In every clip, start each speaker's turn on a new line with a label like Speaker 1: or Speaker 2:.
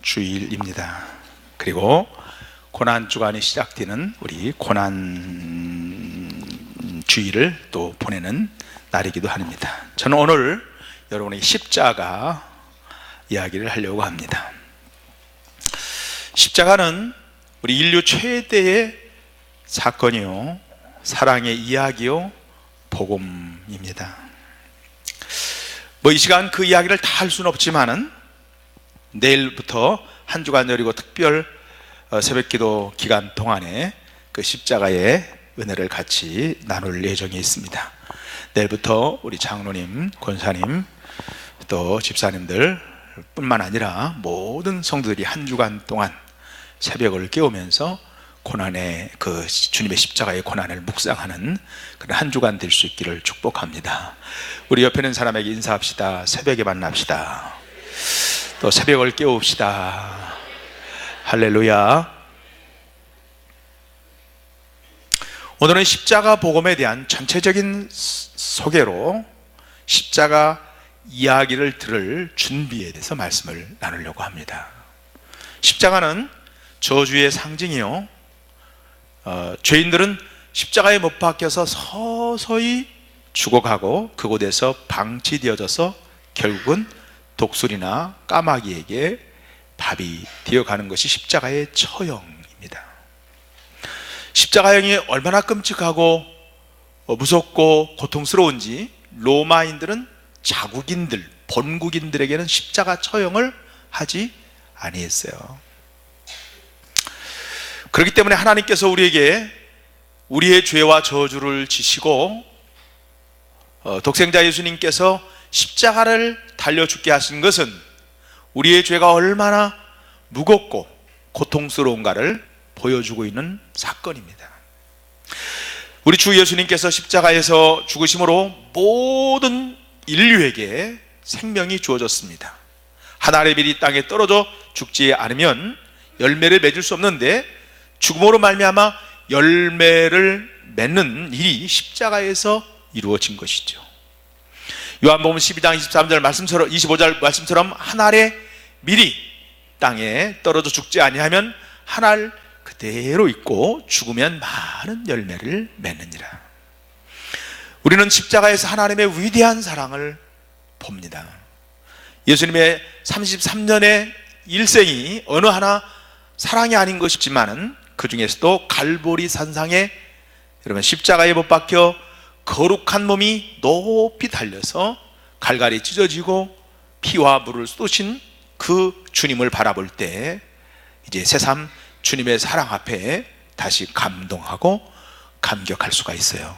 Speaker 1: 주일입니다. 그리고 고난 주간이 시작되는 우리 고난 주일을 또 보내는 날이기도 합니다. 저는 오늘 여러분에게 십자가 이야기를 하려고 합니다. 십자가는 우리 인류 최대의 사건이요, 사랑의 이야기요, 복음입니다. 이 시간 그 이야기를 다 할 수는 없지만은 내일부터 한 주간 열리고 특별 새벽기도 기간 동안에 그 십자가의 은혜를 같이 나눌 예정에 있습니다. 내일부터 우리 장로님, 권사님, 또 집사님들 뿐만 아니라 모든 성도들이 한 주간 동안 새벽을 깨우면서 고난의 그 주님의 십자가의 고난을 묵상하는 그런 한 주간 될 수 있기를 축복합니다. 우리 옆에 있는 사람에게 인사합시다. 새벽에 만납시다. 또 새벽을 깨웁시다. 할렐루야. 오늘은 십자가 복음에 대한 전체적인 소개로 십자가 이야기를 들을 준비에 대해서 말씀을 나누려고 합니다. 십자가는 저주의 상징이요, 죄인들은 십자가에 못 박혀서 서서히 죽어가고 그곳에서 방치되어져서 결국은 독수리나 까마귀에게 밥이 되어가는 것이 십자가의 처형입니다. 십자가형이 얼마나 끔찍하고 무섭고 고통스러운지 로마인들은 자국인들, 본국인들에게는 십자가 처형을 하지 아니했어요. 그렇기 때문에 하나님께서 우리에게 우리의 죄와 저주를 지시고 독생자 예수님께서 십자가를 달려 죽게 하신 것은 우리의 죄가 얼마나 무겁고 고통스러운가를 보여주고 있는 사건입니다. 우리 주 예수님께서 십자가에서 죽으심으로 모든 인류에게 생명이 주어졌습니다. 하나님의 빛이 땅에 떨어져 죽지 않으면 열매를 맺을 수 없는데 죽음으로 말미암아 열매를 맺는 일이 십자가에서 이루어진 것이죠. 요한복음 12장 23절 말씀처럼, 25절 말씀처럼 한 알의 밀이 땅에 떨어져 죽지 아니하면 한 알 그대로 있고 죽으면 많은 열매를 맺느니라. 우리는 십자가에서 하나님의 위대한 사랑을 봅니다. 예수님의 33년의 일생이 어느 하나 사랑이 아닌 것이지만은 그 중에서도 갈보리 산상에 여러분 십자가에 못 박혀 거룩한 몸이 높이 달려서 갈갈이 찢어지고 피와 물을 쏟으신 그 주님을 바라볼 때 이제 새삼 주님의 사랑 앞에 다시 감동하고 감격할 수가 있어요.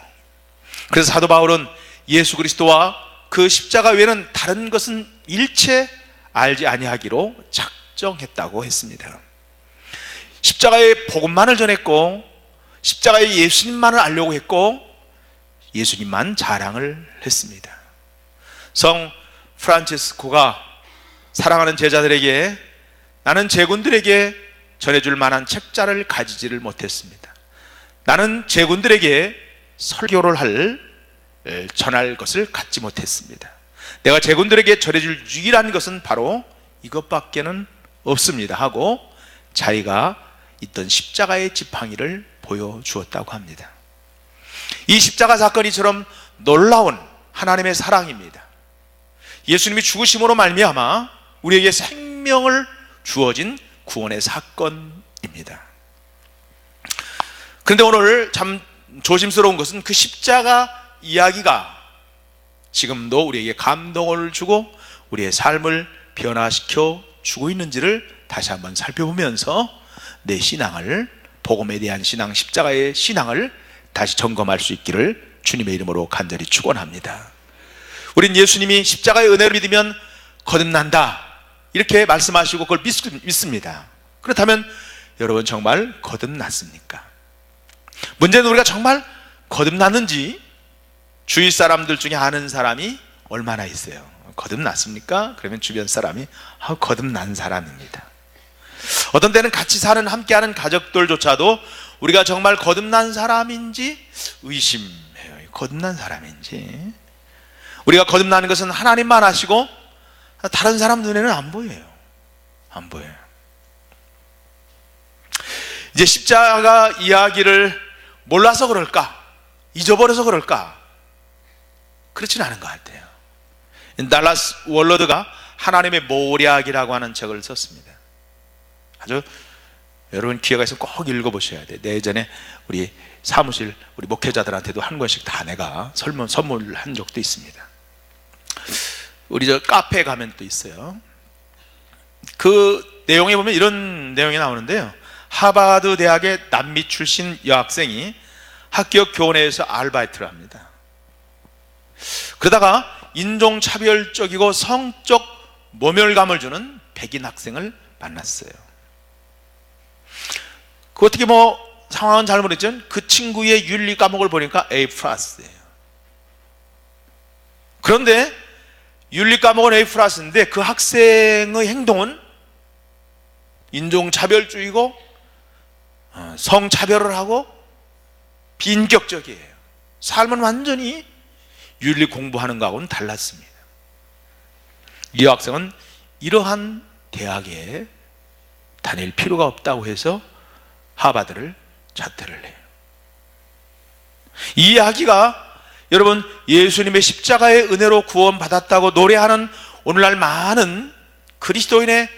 Speaker 1: 그래서 사도 바울은 예수 그리스도와 그 십자가 외에는 다른 것은 일체 알지 아니하기로 작정했다고 했습니다. 십자가의 복음만을 전했고 십자가의 예수님만을 알려고 했고 예수님만 자랑을 했습니다. 성 프란치스코가 사랑하는 제자들에게 나는 제군들에게 전해줄 만한 책자를 가지지를 못했습니다. 나는 제군들에게 설교를 전할 것을 갖지 못했습니다. 내가 제군들에게 전해줄 유일한 것은 바로 이것밖에는 없습니다 하고 자기가 있던 십자가의 지팡이를 보여주었다고 합니다. 이 십자가 사건이처럼 놀라운 하나님의 사랑입니다. 예수님이 죽으심으로 말미암아 우리에게 생명을 주어진 구원의 사건입니다. 그런데 오늘 참 조심스러운 것은 그 십자가 이야기가 지금도 우리에게 감동을 주고 우리의 삶을 변화시켜 주고 있는지를 다시 한번 살펴보면서 내 신앙을, 복음에 대한 신앙, 십자가의 신앙을 다시 점검할 수 있기를 주님의 이름으로 간절히 축원합니다. 우린 예수님이 십자가의 은혜를 믿으면 거듭난다 이렇게 말씀하시고 그걸 믿습니다. 그렇다면 여러분 정말 거듭났습니까? 문제는 우리가 정말 거듭났는지 주위 사람들 중에 아는 사람이 얼마나 있어요? 거듭났습니까? 그러면 주변 사람이 거듭난 사람입니다. 어떤 때는 같이 사는 함께하는 가족들조차도 우리가 정말 거듭난 사람인지 의심해요. 거듭난 사람인지. 우리가 거듭나는 것은 하나님만 아시고 다른 사람 눈에는 안 보여요. 안 보여요. 이제 십자가 이야기를 몰라서 그럴까? 잊어버려서 그럴까? 그렇지는 않은 것 같아요. 달라스 월러드가 하나님의 모략이라고 하는 책을 썼습니다. 아주 여러분 기회가 있으면 꼭 읽어보셔야 돼요. 내전에 우리 사무실 우리 목회자들한테도 한 권씩 다 내가 선물한 적도 있습니다. 우리 저 카페에 가면 또 있어요. 그 내용에 보면 이런 내용이 나오는데요. 하버드 대학의 남미 출신 여학생이 학교 교내에서 아르바이트를 합니다. 그러다가 인종차별적이고 성적 모멸감을 주는 백인 학생을 만났어요. 그 어떻게 상황은 잘 모르겠지만 그 친구의 윤리 과목을 보니까 A+예요. 그런데 윤리 과목은 A+인데 그 학생의 행동은 인종차별주의고 성차별을 하고 비인격적이에요. 삶은 완전히 윤리 공부하는 거하고는 달랐습니다. 이 학생은 이러한 대학에 다닐 필요가 없다고 해서 하버드를 자퇴를 해요. 이 이야기가 여러분 예수님의 십자가의 은혜로 구원받았다고 노래하는 오늘날 많은 그리스도인의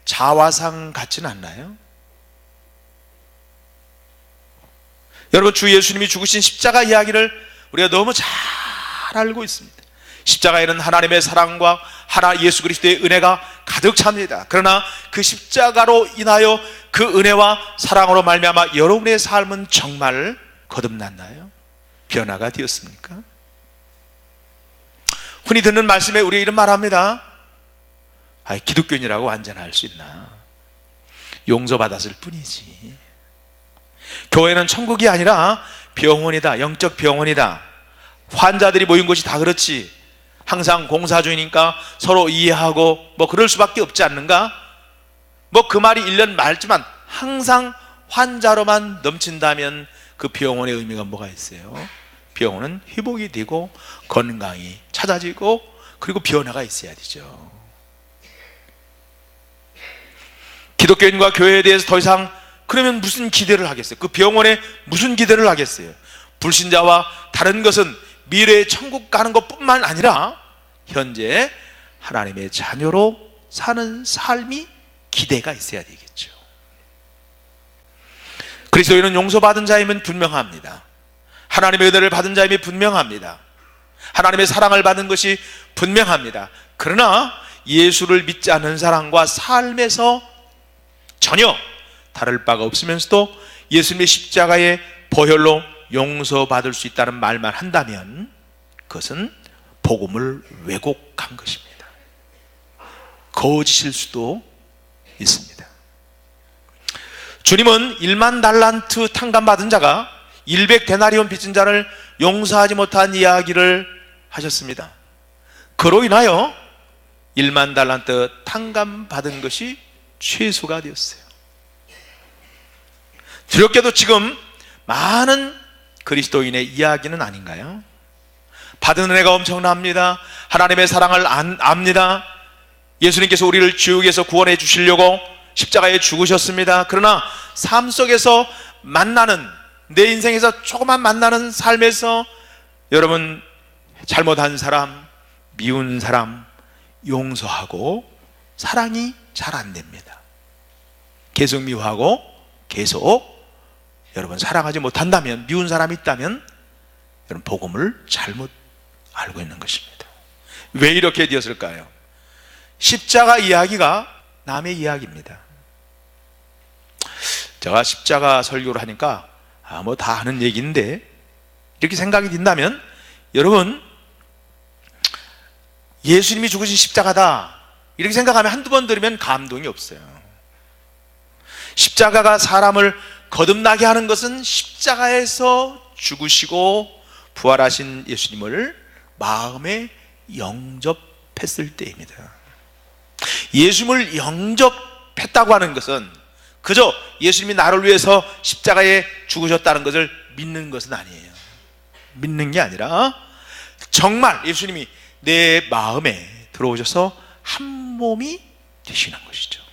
Speaker 1: 자화상 같지는 않나요? 여러분 주 예수님이 죽으신 십자가 이야기를 우리가 너무 잘 알고 있습니다. 십자가에는 하나님의 사랑과 예수 그리스도의 은혜가 가득 찹니다. 그러나 그 십자가로 인하여 그 은혜와 사랑으로 말미암아 여러분의 삶은 정말 거듭났나요? 변화가 되었습니까? 흔히 듣는 말씀에 우리 이런 말합니다. 기독교인이라고 완전할 수 있나? 용서받았을 뿐이지. 교회는 천국이 아니라 병원이다. 영적 병원이다. 환자들이 모인 곳이 다 그렇지. 항상 공사 중이니까 서로 이해하고 그럴 수밖에 없지 않는가? 그 말이 1년 말지만 항상 환자로만 넘친다면 그 병원의 의미가 뭐가 있어요? 병원은 회복이 되고 건강이 찾아지고 그리고 변화가 있어야 되죠. 기독교인과 교회에 대해서 더 이상 그러면 무슨 기대를 하겠어요? 그 병원에 무슨 기대를 하겠어요? 불신자와 다른 것은 미래의 천국 가는 것뿐만 아니라 현재 하나님의 자녀로 사는 삶이 기대가 있어야 되겠죠. 그리스도인은 용서받은 자임은 분명합니다. 하나님의 은혜를 받은 자임이 분명합니다. 하나님의 사랑을 받은 것이 분명합니다. 그러나 예수를 믿지 않는 사람과 삶에서 전혀 다를 바가 없으면서도 예수님의 십자가의 보혈로 용서받을 수 있다는 말만 한다면 그것은 복음을 왜곡한 것입니다. 거짓일 수도 있습니다. 주님은 1만 달란트 탕감받은 자가 100데나리온 빚진 자를 용서하지 못한 이야기를 하셨습니다. 그로 인하여 1만 달란트 탕감받은 것이 최소가 되었어요. 두렵게도 지금 많은 그리스도인의 이야기는 아닌가요? 받은 은혜가 엄청납니다. 하나님의 사랑을 압니다. 예수님께서 우리를 지옥에서 구원해 주시려고 십자가에 죽으셨습니다. 그러나 삶 속에서 만나는 내 인생에서 조금만 만나는 삶에서 여러분 잘못한 사람, 미운 사람 용서하고 사랑이 잘 안 됩니다. 계속 미워하고 계속 여러분 사랑하지 못한다면, 미운 사람이 있다면 여러분 복음을 잘못 알고 있는 것입니다. 왜 이렇게 되었을까요? 십자가 이야기가 남의 이야기입니다. 제가 십자가 설교를 하니까 다 하는 얘기인데 이렇게 생각이 든다면 여러분 예수님이 죽으신 십자가다 이렇게 생각하면 한두 번 들으면 감동이 없어요. 십자가가 사람을 거듭나게 하는 것은 십자가에서 죽으시고 부활하신 예수님을 마음에 영접했을 때입니다. 예수님을 영접했다고 하는 것은 그저 예수님이 나를 위해서 십자가에 죽으셨다는 것을 믿는 것은 아니에요. 믿는 게 아니라 정말 예수님이 내 마음에 들어오셔서 한 몸이 되시는 것이죠.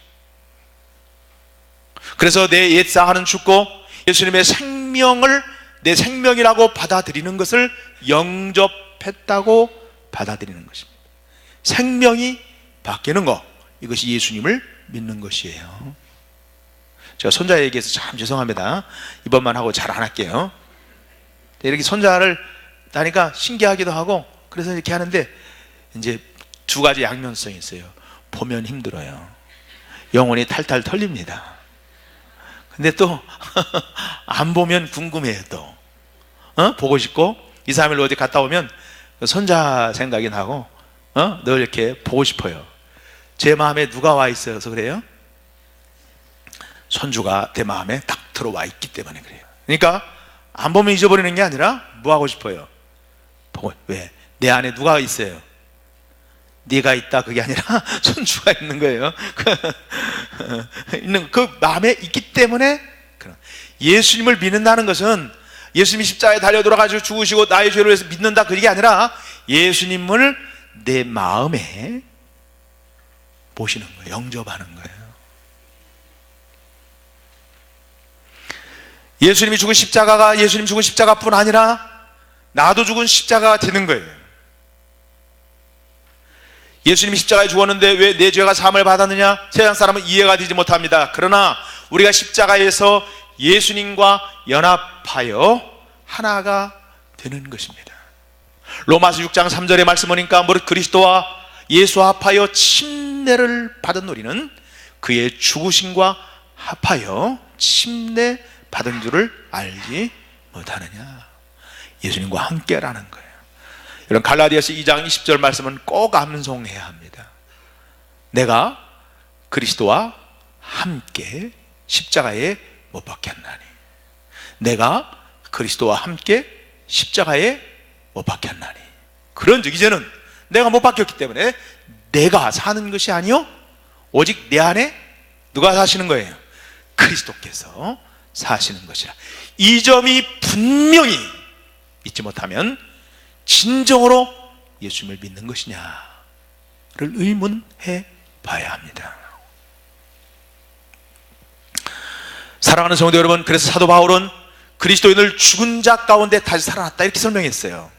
Speaker 1: 그래서 내 옛사하는 죽고 예수님의 생명을 내 생명이라고 받아들이는 것을 영접했다고 받아들이는 것입니다. 생명이 바뀌는 것, 이것이 예수님을 믿는 것이에요. 제가 손자 얘기해서 참 죄송합니다. 이번만 하고 잘 안 할게요. 이렇게 손자를 다니까 신기하기도 하고 그래서 이렇게 하는데 이제 두 가지 양면성이 있어요. 보면 힘들어요. 영혼이 탈탈 털립니다. 근데 또 안 보면 궁금해요. 또 보고 싶고 2, 3일 어디 갔다 오면 손자 생각이 나고 늘 이렇게 보고 싶어요. 제 마음에 누가 와 있어서 그래요? 손주가 내 마음에 딱 들어와 있기 때문에 그래요. 그러니까 안 보면 잊어버리는 게 아니라 뭐 하고 싶어요? 보고. 왜? 내 안에 누가 있어요? 네가 있다 그게 아니라 손주가 있는 거예요. 있는 그 마음에 있기 때문에. 예수님을 믿는다는 것은 예수님이 십자가에 달려 돌아가시고 죽으시고 나의 죄를 위해서 믿는다 그게 아니라 예수님을 내 마음에 모시는 거예요. 영접하는 거예요. 예수님이 죽은 십자가가 예수님 죽은 십자가뿐 아니라 나도 죽은 십자가가 되는 거예요. 예수님이 십자가에 죽었는데 왜 내 죄가 사함을 받았느냐? 세상 사람은 이해가 되지 못합니다. 그러나 우리가 십자가에서 예수님과 연합하여 하나가 되는 것입니다. 로마서 6장 3절의 말씀 보니까 무릇 그리스도와 예수와 합하여 침례를 받은 우리는 그의 죽으심과 합하여 침례 받은 줄을 알지 못하느냐. 예수님과 함께라는 거예요. 이런 갈라디아서 2장 20절 말씀은 꼭 암송해야 합니다. 내가 그리스도와 함께 십자가에 못 박혔나니, 내가 그리스도와 함께 십자가에 못 박혔나니. 그런즉 이제는 내가 못 박혔기 때문에 내가 사는 것이 아니요 오직 내 안에 누가 사시는 거예요? 그리스도께서 사시는 것이라. 이 점이 분명히 잊지 못하면 진정으로 예수님을 믿는 것이냐를 의문해 봐야 합니다. 사랑하는 성도 여러분, 그래서 사도 바울은 그리스도인을 죽은 자 가운데 다시 살아났다 이렇게 설명했어요.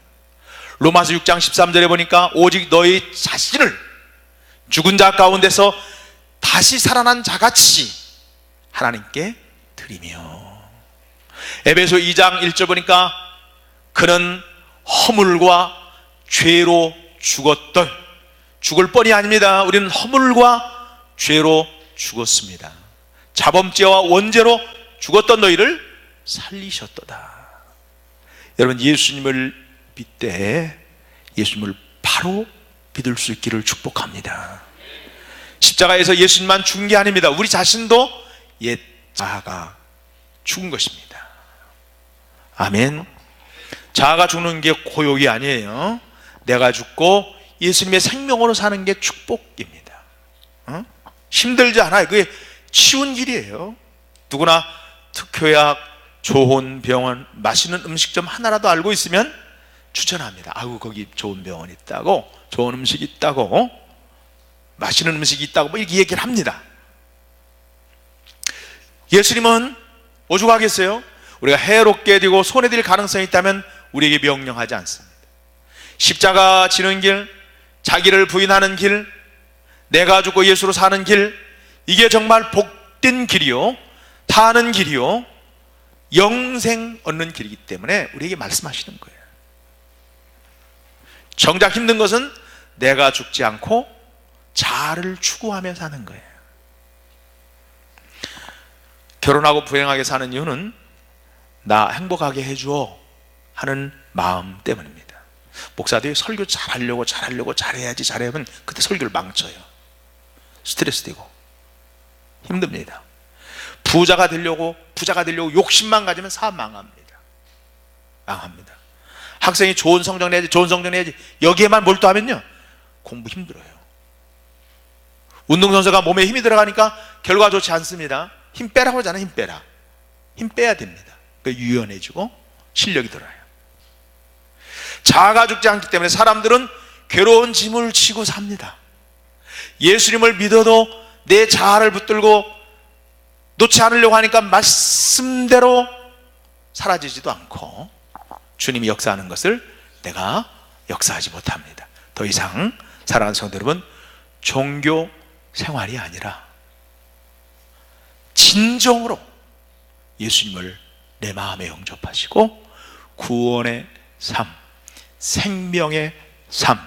Speaker 1: 로마서 6장 13절에 보니까 오직 너희 자신을 죽은 자 가운데서 다시 살아난 자같이 하나님께 드리며, 에베소 2장 1절 보니까 그는 허물과 죄로 죽었던, 죽을 뻔이 아닙니다. 우리는 허물과 죄로 죽었습니다. 자범죄와 원죄로 죽었던 너희를 살리셨도다. 여러분, 예수님을 믿되 예수님을 바로 믿을 수 있기를 축복합니다. 십자가에서 예수님만 죽은 게 아닙니다. 우리 자신도 옛 자아가 죽은 것입니다. 아멘. 자아가 죽는 게 고욕이 아니에요. 내가 죽고 예수님의 생명으로 사는 게 축복입니다. 힘들지 않아요. 그게 쉬운 길이에요. 누구나 특효약, 좋은 병원, 맛있는 음식점 하나라도 알고 있으면 추천합니다. 아우, 거기 좋은 병원 있다고, 좋은 음식 있다고, 맛있는 음식이 있다고 뭐 이렇게 얘기를 합니다. 예수님은 오죽하겠어요? 우리가 해롭게 되고 손해될 가능성이 있다면 우리에게 명령하지 않습니다. 십자가 지는 길, 자기를 부인하는 길, 내가 죽고 예수로 사는 길, 이게 정말 복된 길이요, 타는 길이요, 영생 얻는 길이기 때문에 우리에게 말씀하시는 거예요. 정작 힘든 것은 내가 죽지 않고 자아를 추구하며 사는 거예요. 결혼하고 불행하게 사는 이유는 나 행복하게 해줘 하는 마음 때문입니다. 목사들이 설교 잘하려고 잘해야지 그때 설교를 망쳐요. 스트레스 되고 힘듭니다. 부자가 되려고 욕심만 가지면 사업 망합니다. 학생이 좋은 성적 내야지 여기에만 몰두하면요 공부 힘들어요. 운동선수가 몸에 힘이 들어가니까 결과 좋지 않습니다. 힘 빼라고 하잖아요. 힘 빼야 됩니다. 유연해지고 실력이 들어요. 자아가 죽지 않기 때문에 사람들은 괴로운 짐을 지고 삽니다. 예수님을 믿어도 내 자아를 붙들고 놓지 않으려고 하니까 말씀대로 사라지지도 않고 주님이 역사하는 것을 내가 역사하지 못합니다. 더 이상 사랑하는 성도 여러분, 종교 생활이 아니라 진정으로 예수님을 내 마음에 영접하시고 구원의 삶, 생명의 삶,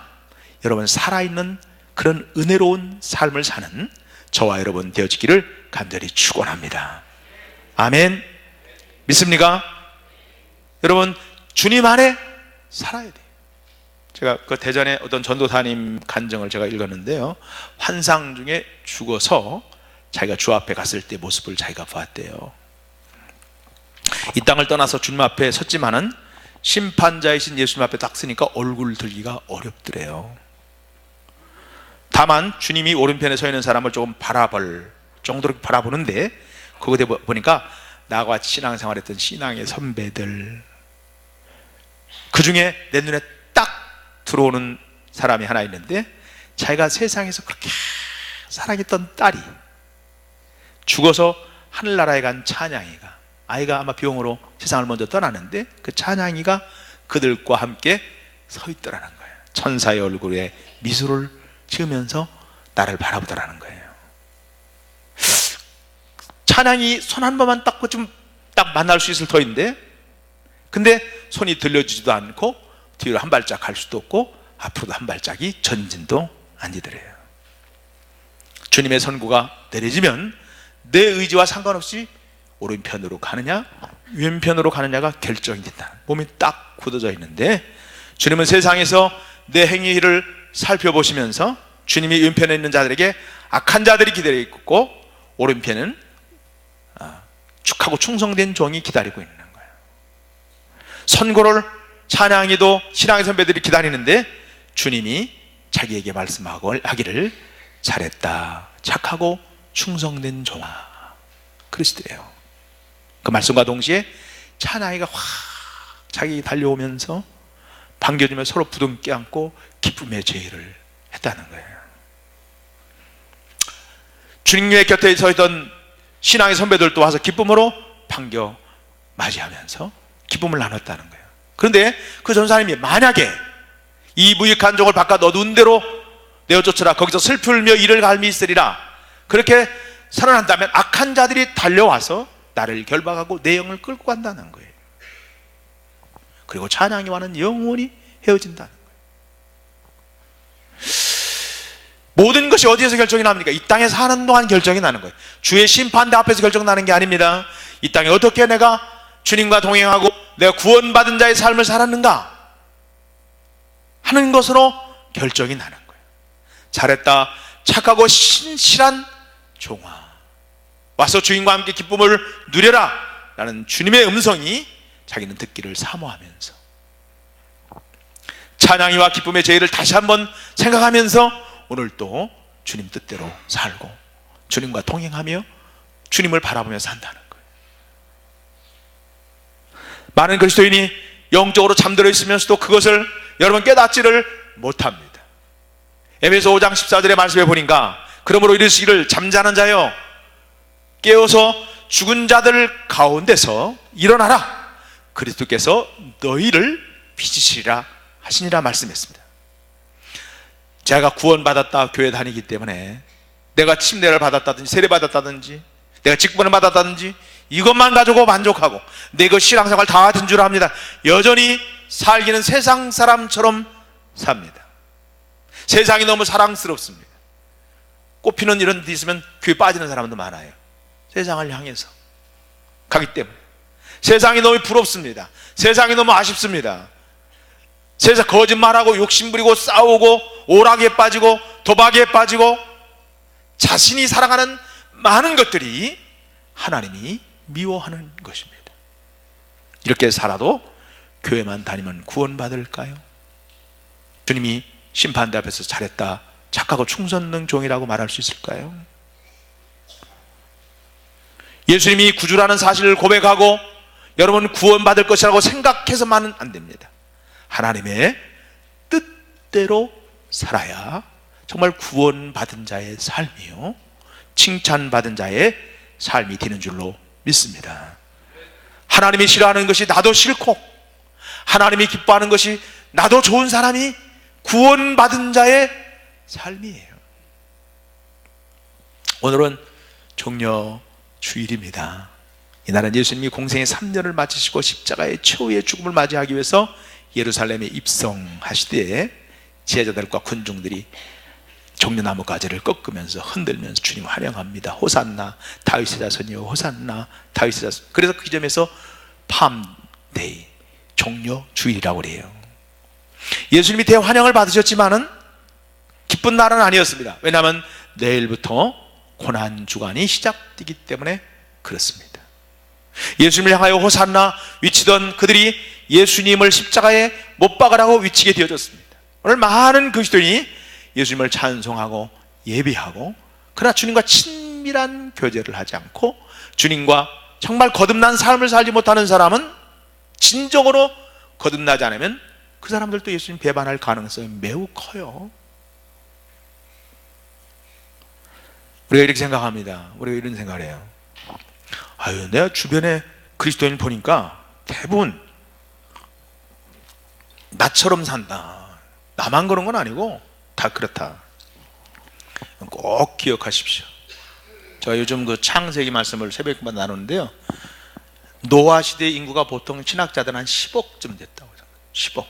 Speaker 1: 여러분 살아있는 그런 은혜로운 삶을 사는 저와 여러분 되어지기를 간절히 축원합니다. 아멘. 믿습니까? 여러분 주님 안에 살아야 돼요. 제가 그 대전에 어떤 전도사님 간증을 제가 읽었는데요, 환상 중에 죽어서 자기가 주 앞에 갔을 때 모습을 자기가 보았대요. 이 땅을 떠나서 주님 앞에 섰지만은 심판자이신 예수님 앞에 딱 서니까 얼굴 들기가 어렵더래요. 다만 주님이 오른편에 서 있는 사람을 조금 바라볼 정도로 바라보는데, 그거 보니까 나와 같이 신앙생활했던 신앙의 선배들, 그 중에 내 눈에 딱 들어오는 사람이 하나 있는데, 자기가 세상에서 그렇게 사랑했던 딸이 죽어서 하늘나라에 간 찬양이가, 아이가 아마 병으로 세상을 먼저 떠나는데 그 찬양이가 그들과 함께 서 있더라는 거예요. 천사의 얼굴에 미소를 지으면서 나를 바라보더라는 거예요. 찬양이 손 한 번만 딱 좀 딱 만날 수 있을 터인데, 근데 손이 들려주지도 않고 뒤로 한 발짝 갈 수도 없고 앞으로도 한 발짝이 전진도 안 되더래요. 주님의 선고가 내려지면 내 의지와 상관없이 오른편으로 가느냐 왼편으로 가느냐가 결정이 된다. 몸이 딱 굳어져 있는데, 주님은 세상에서 내 행위를 살펴보시면서 주님이 왼편에 있는 자들에게 악한 자들이 기다려 있고 오른편은 축하고 충성된 종이 기다리고 있는 거예요. 선고를 찬양이도 신앙의 선배들이 기다리는데 주님이 자기에게 말씀하기를 잘했다, 착하고 충성된 종아, 그러시더래요. 그 말씀과 동시에 찬양이가 확 자기 달려오면서 반겨주며 서로 부둥켜 안고 기쁨의 제의를 했다는 거예요. 주님의 곁에 서 있던 신앙의 선배들도 와서 기쁨으로 반겨 맞이하면서 기쁨을 나눴다는 거예요. 그런데 그 전사님이 만약에 이 무익한 종을 바깥 어두운 데로 내어쫓으라, 거기서 슬플며 이를 갈미 있으리라, 그렇게 선언한다면 악한 자들이 달려와서 나를 결박하고 내 영을 끌고 간다는 거예요. 그리고 찬양이와는 영원히 헤어진다는 거예요. 모든 것이 어디에서 결정이 납니까? 이 땅에 사는 동안 결정이 나는 거예요. 주의 심판대 앞에서 결정나는 게 아닙니다. 이 땅에 어떻게 내가 주님과 동행하고 내가 구원받은 자의 삶을 살았는가 하는 것으로 결정이 나는 거예요. 잘했다, 착하고 신실한 종아, 와서 주인과 함께 기쁨을 누려라 라는 주님의 음성이 자기는 듣기를 사모하면서 찬양이와 기쁨의 제의를 다시 한번 생각하면서 오늘 또 주님 뜻대로 살고 주님과 동행하며 주님을 바라보며 산다는 거예요. 많은 그리스도인이 영적으로 잠들어 있으면서도 그것을 여러분 깨닫지를 못합니다. 에베소 5장 14절의 말씀에 보니까 그러므로 이르시기를 잠자는 자여 깨어서 죽은 자들 가운데서 일어나라, 그리스도께서 너희를 빚으시리라 하시니라 말씀했습니다. 제가 구원받았다 교회 다니기 때문에 내가 침례를 받았다든지 세례 받았다든지 내가 직분을 받았다든지 이것만 가지고 만족하고 내가 신앙생활 다 된 줄 압니다. 여전히 살기는 세상 사람처럼 삽니다. 세상이 너무 사랑스럽습니다. 꽃피는 이런 데 있으면 교회 빠지는 사람도 많아요. 세상을 향해서 가기 때문에. 세상이 너무 부럽습니다. 세상이 너무 아쉽습니다. 세상 거짓말하고 욕심부리고 싸우고 오락에 빠지고 도박에 빠지고 자신이 사랑하는 많은 것들이 하나님이 미워하는 것입니다. 이렇게 살아도 교회만 다니면 구원받을까요? 주님이 심판대 앞에서 잘했다, 착하고 충성된 종이라고 말할 수 있을까요? 예수님이 구주라는 사실을 고백하고 여러분 구원받을 것이라고 생각해서만은 안 됩니다. 하나님의 뜻대로 살아야 정말 구원받은 자의 삶이요, 칭찬받은 자의 삶이 되는 줄로 믿습니다. 하나님이 싫어하는 것이 나도 싫고, 하나님이 기뻐하는 것이 나도 좋은 사람이 구원받은 자의 삶이에요. 오늘은 종려 주일입니다. 이날은 예수님이 공생의 3년을 마치시고 십자가의 최후의 죽음을 맞이하기 위해서 예루살렘에 입성하시되 제자들과 군중들이 종려나무 가지를 꺾으면서 흔들면서 주님 환영합니다. 호산나 다윗의 자손이요, 호산나 다윗의 자손. 그래서 그 점에서 팜데이, 종려 주일이라고 그래요. 예수님이 대환영을 받으셨지만은 기쁜 날은 아니었습니다. 왜냐하면 내일부터 고난 주간이 시작되기 때문에 그렇습니다. 예수님을 향하여 호산나 외치던 그들이 예수님을 십자가에 못 박으라고 외치게 되어졌습니다. 오늘 많은 그리스도인이 예수님을 찬송하고 예배하고, 그러나 주님과 친밀한 교제를 하지 않고 주님과 정말 거듭난 삶을 살지 못하는 사람은, 진정으로 거듭나지 않으면 그 사람들도 예수님 배반할 가능성이 매우 커요. 우리가 이렇게 생각합니다. 우리가 이런 생각을 해요. 아유, 내가 주변에 그리스도인 보니까 대부분 나처럼 산다. 나만 그런 건 아니고 다 그렇다. 꼭 기억하십시오. 제가 요즘 그 창세기 말씀을 새벽마다 나누는데요, 노아 시대 인구가 보통 신학자들은 한 10억쯤 됐다고 생각해요. 10억.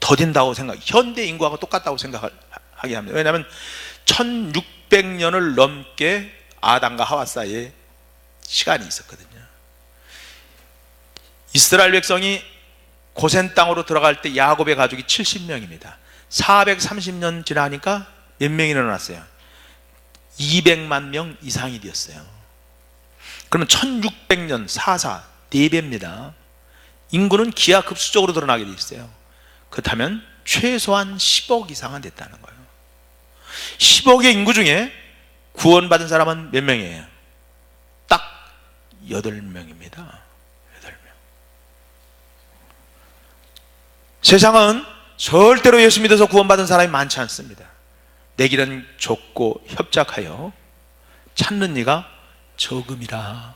Speaker 1: 더 된다고 생각, 현대 인구하고 똑같다고 생각하게 합니다. 왜냐하면 1600년을 넘게 아담과 하와 사이에 시간이 있었거든요. 이스라엘 백성이 고센 땅으로 들어갈 때 야곱의 가족이 70명입니다. 430년 지나니까 몇 명이 일어났어요? 200만 명 이상이 되었어요. 그러면 1600년 4사 4배입니다. 인구는 기하급수적으로 늘어나게 돼 있어요. 그렇다면 최소한 10억 이상은 됐다는 거예요. 10억의 인구 중에 구원받은 사람은 몇 명이에요? 딱 8명입니다. 8명. 세상은 절대로 예수 믿어서 구원받은 사람이 많지 않습니다. 내 길은 좁고 협착하여 찾는 이가 적음이라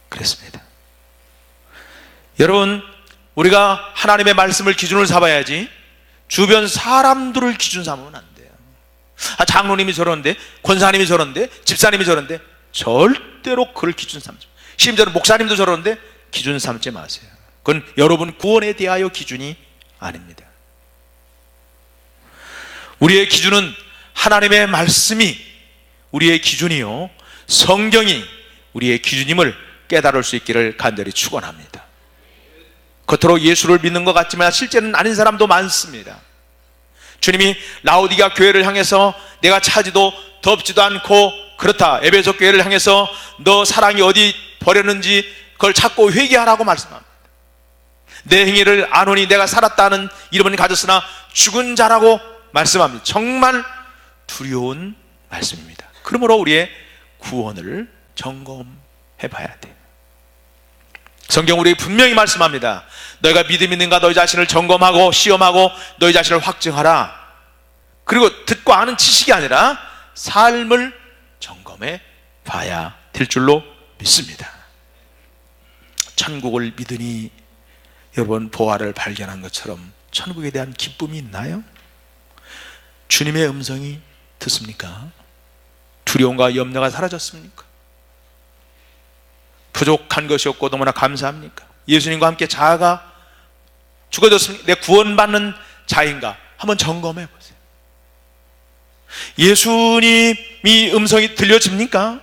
Speaker 1: 그랬습니다. 여러분, 우리가 하나님의 말씀을 기준으로 삼아야지 주변 사람들을 기준 삼으면 안 돼요. 장로님이 저러는데, 권사님이 저러는데, 집사님이 저러는데, 절대로 그를 기준 삼지. 심지어는 목사님도 저러는데 기준 삼지 마세요. 그건 여러분 구원에 대하여 기준이 아닙니다. 우리의 기준은 하나님의 말씀이 우리의 기준이요, 성경이 우리의 기준임을 깨달을 수 있기를 간절히 축원합니다. 겉으로 예수를 믿는 것 같지만 실제는 아닌 사람도 많습니다. 주님이 라오디가 교회를 향해서 내가 차지도 덥지도 않고 그렇다, 에베소 교회를 향해서 너 사랑이 어디 버렸는지 그걸 찾고 회개하라고 말씀합니다. 내 행위를 아노니 내가 살았다는 이름은 가졌으나 죽은 자라고 말씀합니다. 정말 두려운 말씀입니다. 그러므로 우리의 구원을 점검해 봐야 돼요. 성경 우리에게 분명히 말씀합니다. 너희가 믿음 있는가 너희 자신을 점검하고 시험하고 너희 자신을 확증하라. 그리고 듣고 아는 지식이 아니라 삶을 점검해 봐야 될 줄로 믿습니다. 천국을 믿으니 여러분 보화를 발견한 것처럼 천국에 대한 기쁨이 있나요? 주님의 음성이 듣습니까? 두려움과 염려가 사라졌습니까? 부족한 것이 없고 너무나 감사합니까? 예수님과 함께 자아가 죽어졌습니까? 내 구원받는 자인가? 한번 점검해 보세요. 예수님이 음성이 들려집니까?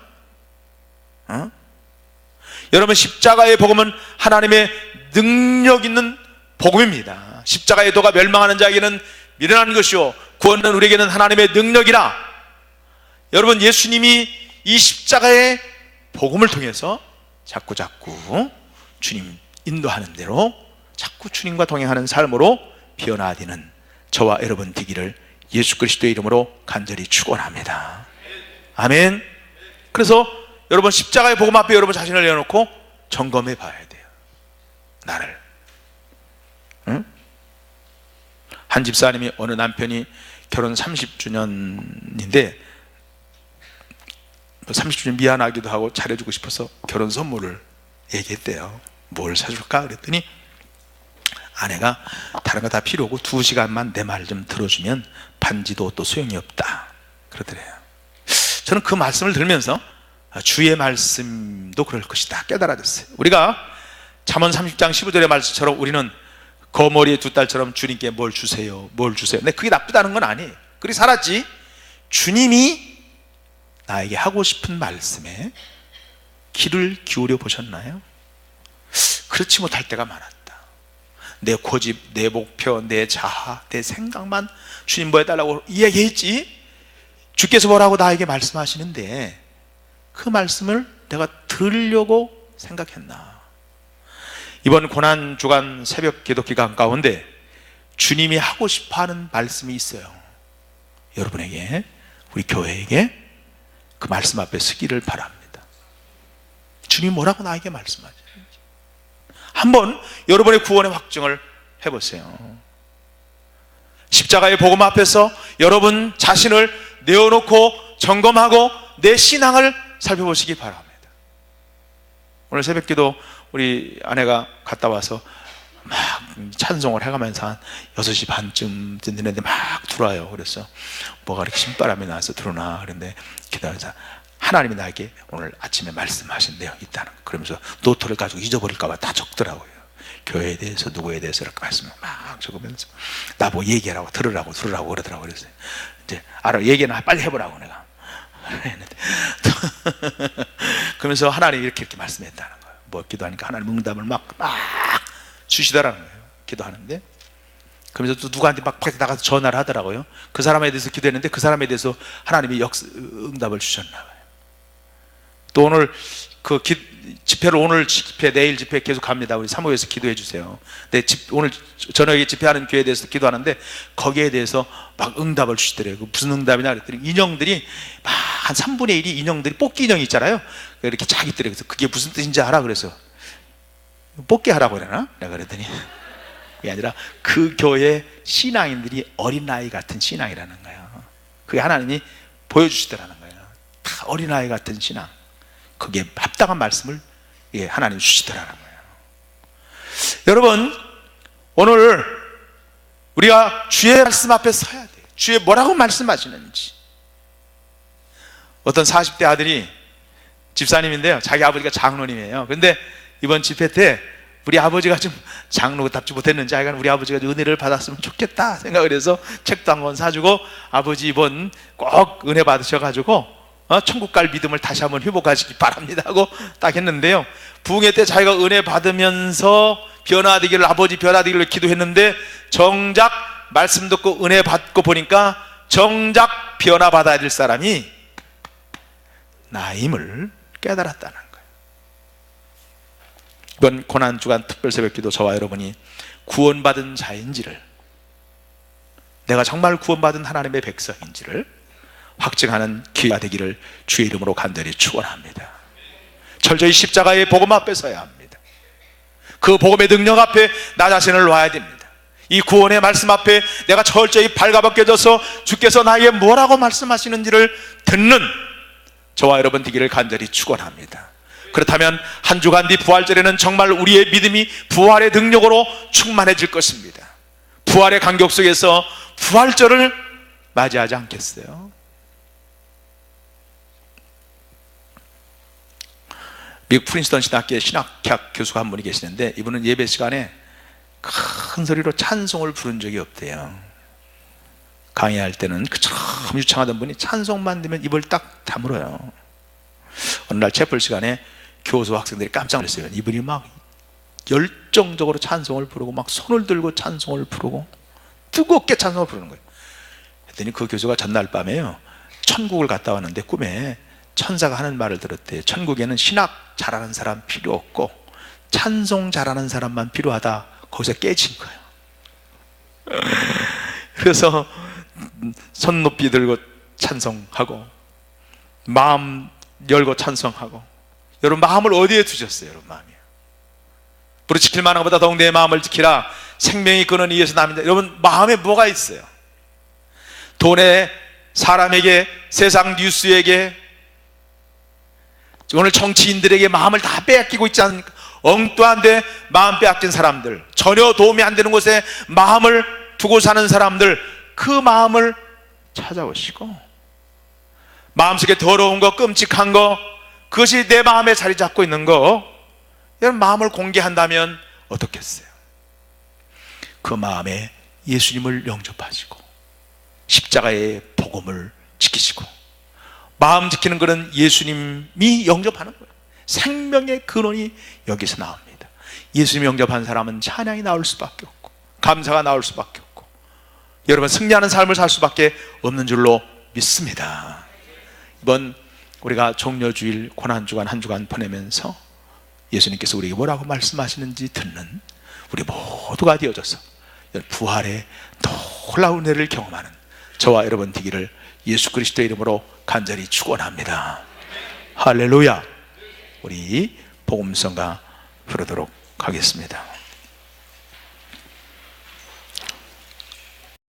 Speaker 1: 여러분, 십자가의 복음은 하나님의 능력 있는 복음입니다. 십자가의 도가 멸망하는 자에게는 미련한 것이요 구원은 우리에게는 하나님의 능력이라. 여러분, 예수님이 이 십자가의 복음을 통해서 자꾸 주님 인도하는 대로 자꾸 주님과 동행하는 삶으로 변화되는 저와 여러분 되기를 예수 그리스도의 이름으로 간절히 축원합니다. 아멘. 그래서 여러분, 십자가의 복음 앞에 여러분 자신을 내어놓고 점검해 봐야 돼요. 나를. 응? 한 집사님이, 어느 남편이 결혼 30주년인데 30주년 미안하기도 하고 잘해주고 싶어서 결혼 선물을 얘기했대요. 뭘 사줄까 그랬더니 아내가 다른 거 다 필요 없고 2시간만 내 말 좀 들어주면 반지도 또 소용이 없다 그러더래요. 저는 그 말씀을 들으면서 주의 말씀도 그럴 것이다 깨달아졌어요. 우리가 잠언 30장 15절의 말씀처럼 우리는 거머리의 2딸처럼 주님께 뭘 주세요 뭘 주세요. 근데 그게 나쁘다는 건 아니에요. 그렇게 살았지. 주님이 나에게 하고 싶은 말씀에 귀를 기울여 보셨나요? 그렇지 못할 때가 많았다. 내 고집, 내 목표, 내 자아, 내 생각만 주님 뭐 해달라고 이야기했지. 주께서 뭐라고 나에게 말씀하시는데 그 말씀을 내가 들으려고 생각했나. 이번 고난주간 새벽 기도 기간 가운데 주님이 하고 싶어하는 말씀이 있어요. 여러분에게, 우리 교회에게 그 말씀 앞에 서기를 바랍니다. 주님이 뭐라고 나에게 말씀하시는지 한번 여러분의 구원의 확증을 해보세요. 십자가의 복음 앞에서 여러분 자신을 내어놓고 점검하고 내 신앙을 살펴보시기 바랍니다. 오늘 새벽기도 우리 아내가 갔다 와서 막 찬송을 해가면서 한 6시 반쯤 됐는데 막 들어와요. 그래서 뭐가 이렇게 신바람이 나서 들어오나 그런데 기다리자. 하나님이 나에게 오늘 아침에 말씀하신 내용이 있다는 거. 그러면서 노트를 가지고 잊어버릴까봐 다 적더라고요. 교회에 대해서 누구에 대해서 이렇게 말씀을 막 적으면서 나보고 얘기하라고 들으라고 그러더라고요. 그래서 이제 알아 얘기나 빨리 해보라고 내가 했는데 그러면서 하나님이 이렇게 말씀했다는 거예요. 뭐 기도하니까 하나님 응답을 막 주시더라는 거예요. 기도하는데 그러면서 또 누구한테 막 밖에 나가서 전화를 하더라고요. 그 사람에 대해서 기도했는데 그 사람에 대해서 하나님이 응답을 주셨나 봐요. 또 오늘 그 집회를 오늘 집회 내일 집회 계속 갑니다. 우리 사모에서 기도해 주세요. 오늘 저녁에 집회하는 교회에 대해서 기도하는데 거기에 대해서 막 응답을 주시더래요. 무슨 응답이냐 그랬더니 인형들이 막 한 3분의 1이 인형들이 뽑기 인형이 있잖아요. 이렇게 쫙 있더래요. 그래서 그게 무슨 뜻인지 알아? 그래서 뽑기 하라고 그러나? 내가 그랬더니 그게 아니라 그 교회 신앙인들이 어린아이 같은 신앙이라는 거예요. 그게 하나님이 보여주시더라는 거예요. 다 어린아이 같은 신앙. 그게 합당한 말씀을 하나님 주시더라는 거예요. 여러분 오늘 우리가 주의 말씀 앞에 서야 돼요. 주의 뭐라고 말씀하시는지. 어떤 40대 아들이 집사님인데요, 자기 아버지가 장로님이에요. 근데 이번 집회 때 우리 아버지가 좀 장로답지 못했는지 하여간 우리 아버지가 은혜를 받았으면 좋겠다 생각을 해서 책도 한 권 사주고 아버지 이번 꼭 은혜 받으셔가지고 천국 갈 믿음을 다시 한번 회복하시기 바랍니다 하고 딱 했는데요, 부흥회 때 자기가 은혜 받으면서 변화되기를, 아버지 변화되기를 기도했는데 정작 말씀 듣고 은혜 받고 보니까 정작 변화 받아야 될 사람이 나임을 깨달았다는 거예요. 이번 고난주간 특별새벽기도 저와 여러분이 구원받은 자인지를, 내가 정말 구원받은 하나님의 백성인지를 확증하는 기회가 되기를 주의 이름으로 간절히 축원합니다. 철저히 십자가의 복음 앞에 서야 합니다. 그 복음의 능력 앞에 나 자신을 놔야 됩니다. 이 구원의 말씀 앞에 내가 철저히 발가벗겨져서 주께서 나에게 뭐라고 말씀하시는지를 듣는 저와 여러분 되기를 간절히 축원합니다. 그렇다면 한 주간 뒤 부활절에는 정말 우리의 믿음이 부활의 능력으로 충만해질 것입니다. 부활의 간격 속에서 부활절을 맞이하지 않겠어요? 미국 프린스턴 신학교의 신학학 교수가 한 분이 계시는데 이분은 예배 시간에 큰 소리로 찬송을 부른 적이 없대요. 강의할 때는 그처럼 유창하던 분이 찬송만 들면 입을 딱 다물어요. 어느 날 채플 시간에 교수 학생들이 깜짝 놀랐어요. 이분이 막 열정적으로 찬송을 부르고 막 손을 들고 찬송을 부르고 뜨겁게 찬송을 부르는 거예요. 그랬더니 그 교수가 전날 밤에요, 천국을 갔다 왔는데 꿈에 천사가 하는 말을 들었대요. 천국에는 신학 잘하는 사람 필요 없고 찬송 잘하는 사람만 필요하다. 거기서 깨진 거예요. 그래서 손 높이 들고 찬송하고 마음 열고 찬송하고. 여러분 마음을 어디에 두셨어요? 여러분 마음이요. 부르짖길 만한 것보다 더욱 내 마음을 지키라. 생명이 끄는 이에서 남인다. 여러분 마음에 뭐가 있어요? 돈에, 사람에게, 세상 뉴스에게, 오늘 정치인들에게 마음을 다 빼앗기고 있지 않습니까? 엉뚱한데 마음 빼앗긴 사람들, 전혀 도움이 안 되는 곳에 마음을 두고 사는 사람들, 그 마음을 찾아오시고, 마음속에 더러운 거, 끔찍한 거, 그것이 내 마음에 자리 잡고 있는 거, 이런 마음을 공개한다면 어떻겠어요? 그 마음에 예수님을 영접하시고 십자가의 복음을 지키시고, 마음 지키는 것은 예수님이 영접하는 거예요. 생명의 근원이 여기서 나옵니다. 예수님 영접한 사람은 찬양이 나올 수밖에 없고 감사가 나올 수밖에 없고, 여러분 승리하는 삶을 살 수밖에 없는 줄로 믿습니다. 이번 우리가 종려주일 고난주간 한 주간 보내면서 예수님께서 우리에게 뭐라고 말씀하시는지 듣는 우리 모두가 되어져서 부활의 놀라운 은혜를 경험하는 저와 여러분 되기를 예수 그리스도의 이름으로 간절히 축원합니다. 할렐루야. 우리 복음성가 부르도록 하겠습니다.